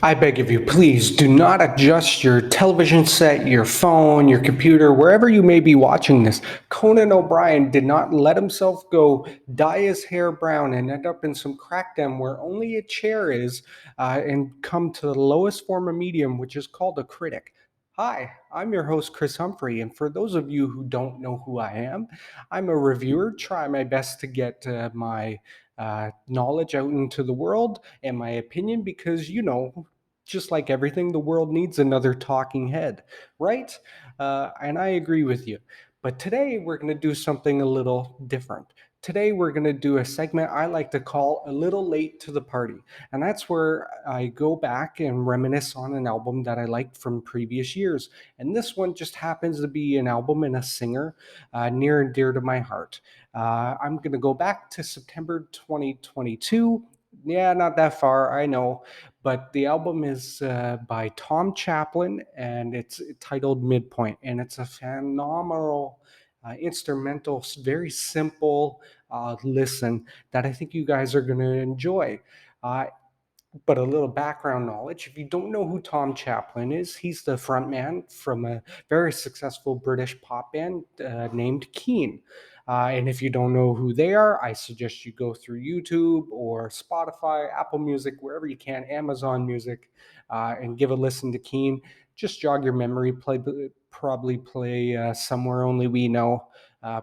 I beg of you, please do not adjust your television set, your phone, your computer, wherever you may be watching this. Conan O'Brien did not let himself go, dye his hair brown, and end up in some crackdom where only a chair is, and come to the lowest form of medium, which is called a critic. Hi, I'm your host, Chris Humphrey, and for those of you who don't know who I am, I'm a reviewer. Try my best to get my knowledge out into the world and my opinion because, just like everything, the world needs another talking head, right? And I agree with you. But today we're going to do something a little different. Today we're going to do a segment I like to call A Little Late to the Party. And that's where I go back and reminisce on an album that I liked from previous years. And this one just happens to be an album and a singer near and dear to my heart. I'm going to go back to September 2022. Yeah, not that far, I know, but the album is by Tom Chaplin and it's titled Midpoint, and it's a phenomenal instrumental, very simple listen that I think you guys are going to enjoy. Uh, but a little background knowledge. If you don't know who Tom Chaplin is, he's the frontman from a very successful British pop band named Keane. And if you don't know who they are, I suggest you go through YouTube or Spotify, Apple Music, wherever you can, Amazon Music, and give a listen to Keane. Just jog your memory. Probably play Somewhere Only We Know,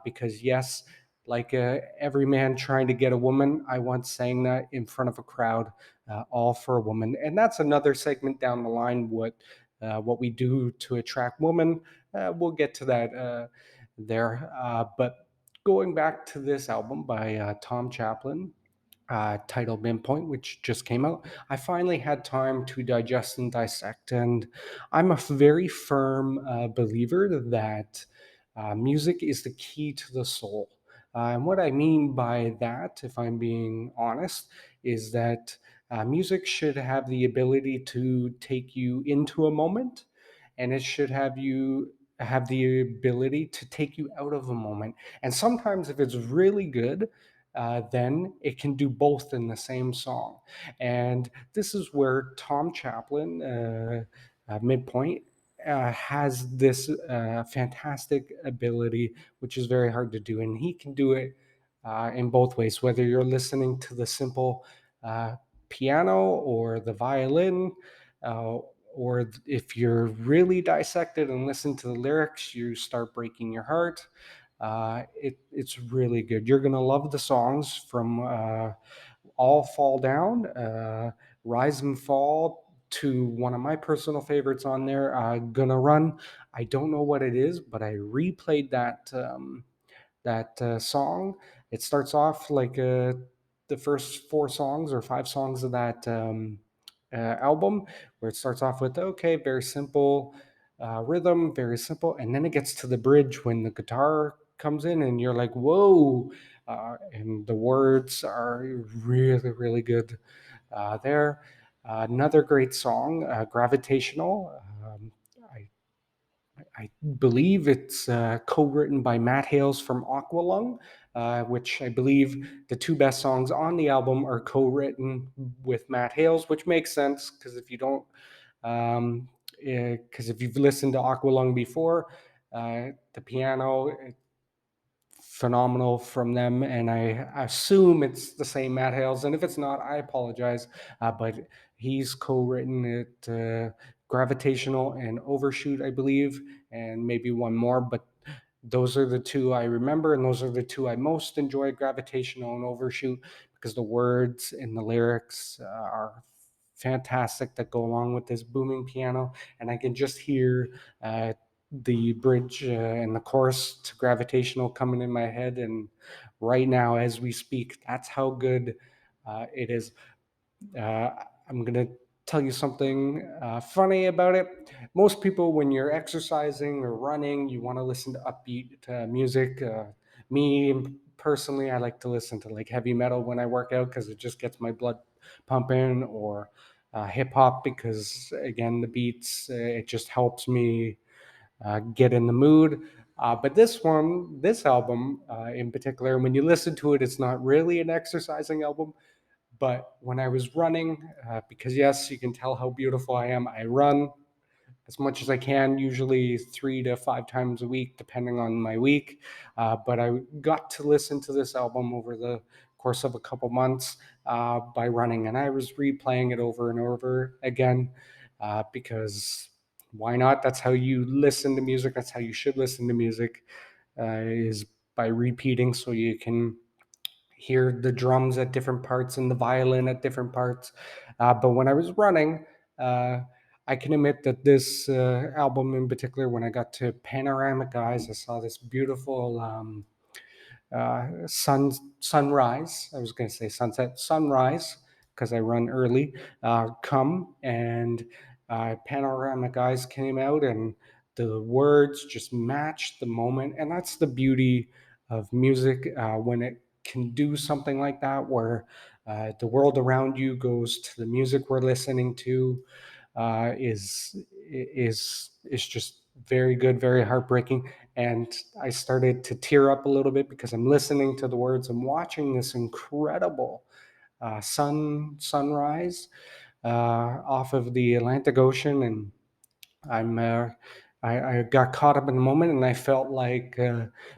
because yes, like every man trying to get a woman, I once sang that in front of a crowd, all for a woman. And that's another segment down the line. What we do to attract women, we'll get to that there. But going back to this album by Tom Chaplin, titled Midpoint, which just came out, I finally had time to digest and dissect. And I'm a very firm believer that music is the key to the soul. And what I mean by that, if I'm being honest, is that music should have the ability to take you into a moment, and it should have the ability to take you out of a moment. And sometimes, if it's really good, then it can do both in the same song. And this is where Tom Chaplin, Midpoint, has this fantastic ability, which is very hard to do. And he can do it in both ways, whether you're listening to the simple piano or the violin. Uh, or if you're really dissected and listen to the lyrics, you start breaking your heart. It's really good. You're gonna love the songs from All Fall Down, Rise and Fall, to one of my personal favorites on there, Gonna Run. I don't know what it is, but I replayed that song. It starts off like the first four songs or five songs of that album, where it starts off with, okay, very simple rhythm, very simple, and then it gets to the bridge when the guitar comes in, and you're like, whoa. And the words are really, really good there. Another great song, Gravitational. I I believe it's co-written by Matt Hales from Aqualung, which I believe the two best songs on the album are co-written with Matt Hales, which makes sense because if you don't, because if you've listened to Aqualung before, the piano phenomenal from them, and I assume it's the same Matt Hales. And if it's not, I apologize. But he's co-written it, Gravitational and Overshoot, I believe, and maybe one more. But those are the two I remember, and those are the two I most enjoy: Gravitational and Overshoot, because the words and the lyrics are fantastic that go along with this booming piano, and I can just hear the bridge and the chorus to Gravitational coming in my head. And right now, as we speak, that's how good it is. uh, I'm going to tell you something funny about it. Most people, when you're exercising or running, you want to listen to upbeat music. Me personally, I like to listen to like heavy metal when I work out because it just gets my blood pumping, or hip hop because, again, the beats, it just helps me get in the mood. But this album in particular, when you listen to it, it's not really an exercising album, But when I was running, because yes, you can tell how beautiful I am, I run as much as I can, usually 3 to 5 times a week, depending on my week. But I got to listen to this album over the course of a couple months by running, and I was replaying it over and over again because why not? That's how you listen to music. That's how you should listen to music, is by repeating, so you can hear the drums at different parts and the violin at different parts. But when I was running, uh, I can admit that this album in particular, when I got to Panoramic Eyes, I saw this beautiful sunrise. I was going to say sunset, sunrise, because I run early. Come and Panoramic Eyes came out, and the words just matched the moment, and that's the beauty of music when it can do something like that, where the world around you goes to the music we're listening to. Is just very good, very heartbreaking. And I started to tear up a little bit because I'm listening to the words. I'm watching this incredible sunrise off of the Atlantic Ocean, and I'm I got caught up in the moment, and I felt like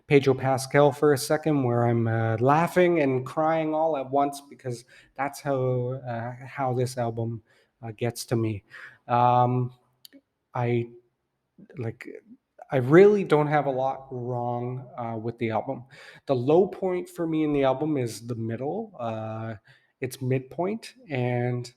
Pedro Pascal for a second, where I'm laughing and crying all at once, because that's how this album gets to me. Um, I like I really don't have a lot wrong with the album. The low point for me in the album is the middle. It's midpoint, and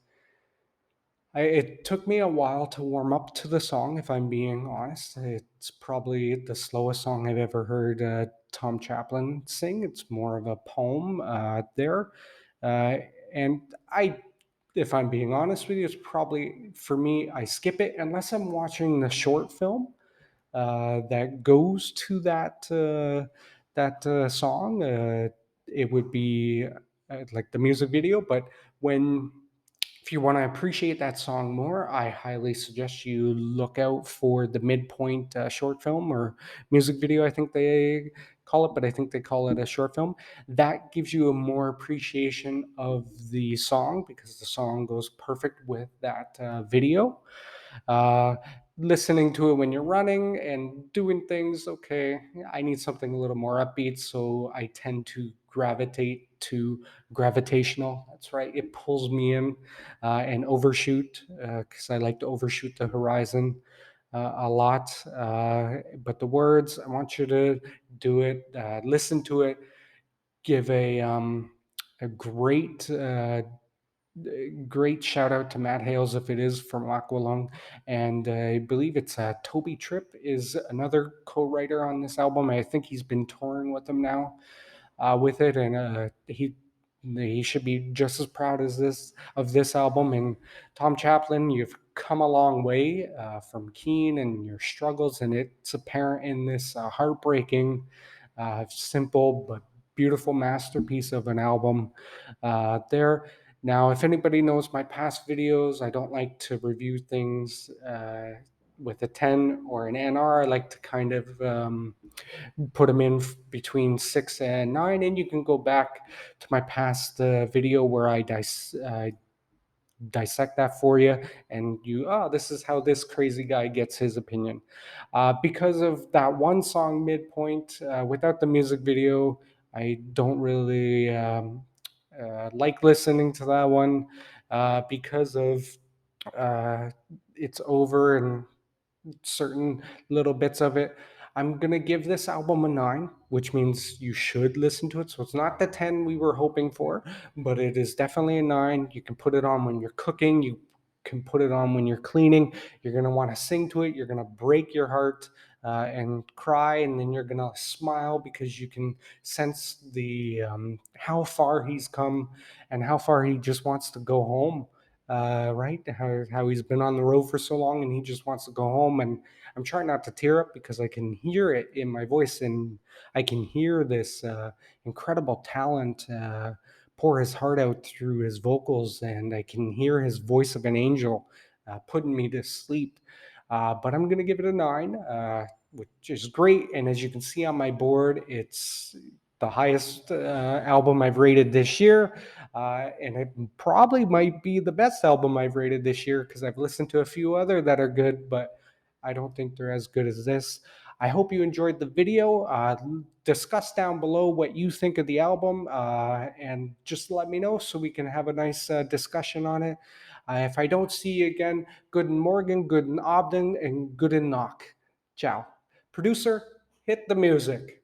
it took me a while to warm up to the song, if I'm being honest. It's probably the slowest song I've ever heard Tom Chaplin sing. It's more of a poem there. Uh, and if I'm being honest with you, it's probably, for me, I skip it unless I'm watching the short film that goes to that song. It would be like the music video, but when if you want to appreciate that song more, I highly suggest you look out for the Midpoint short film or music video, I think they call it, but I think they call it a short film. That gives you a more appreciation of the song, because the song goes perfect with that video. Uh, Listening to it when you're running and doing things, okay, I need something a little more upbeat, so I tend to gravitate to gravitational. That's right, it pulls me in and overshoot, because I like to overshoot the horizon a lot. But the words, I want you to do it, listen to it, give a great shout out to Matt Hales if it is from Aqualung, and I believe it's Toby Tripp is another co-writer on this album. I think he's been touring with them now with it, and he should be just as proud as this of this album. And Tom Chaplin, you've come a long way from Keen and your struggles, and it's apparent in this heartbreaking, simple but beautiful masterpiece of an album. There. Now, if anybody knows my past videos, I don't like to review things with a 10 or an NR. I like to kind of put them in between 6 and 9, and you can go back to my past video where I dissect that for you, and this is how this crazy guy gets his opinion. Because of that one song, Midpoint, without the music video, I don't really like listening to that one because of uh, it's over and certain little bits of it. I'm gonna give this album a 9, which means you should listen to it. So it's not the 10 we were hoping for, but it is definitely a 9. You can put it on when you're cooking. You can put it on when you're cleaning. You're gonna want to sing to it. You're gonna break your heart and cry, and then you're gonna smile because you can sense the how far he's come and how far he just wants to go home. Right? How he's been on the road for so long and he just wants to go home. And I'm trying not to tear up because I can hear it in my voice, and I can hear this incredible talent pour his heart out through his vocals, and I can hear his voice of an angel putting me to sleep. But I'm going to give it a 9, which is great. And as you can see on my board, it's the highest album I've rated this year. And it probably might be the best album I've rated this year because I've listened to a few other that are good, but I don't think they're as good as this. I hope you enjoyed the video. Discuss down below what you think of the album and just let me know so we can have a nice discussion on it. If I don't see you again, Guten Morgen, Guten Abend, and Guten Nacht. Ciao. Producer, hit the music.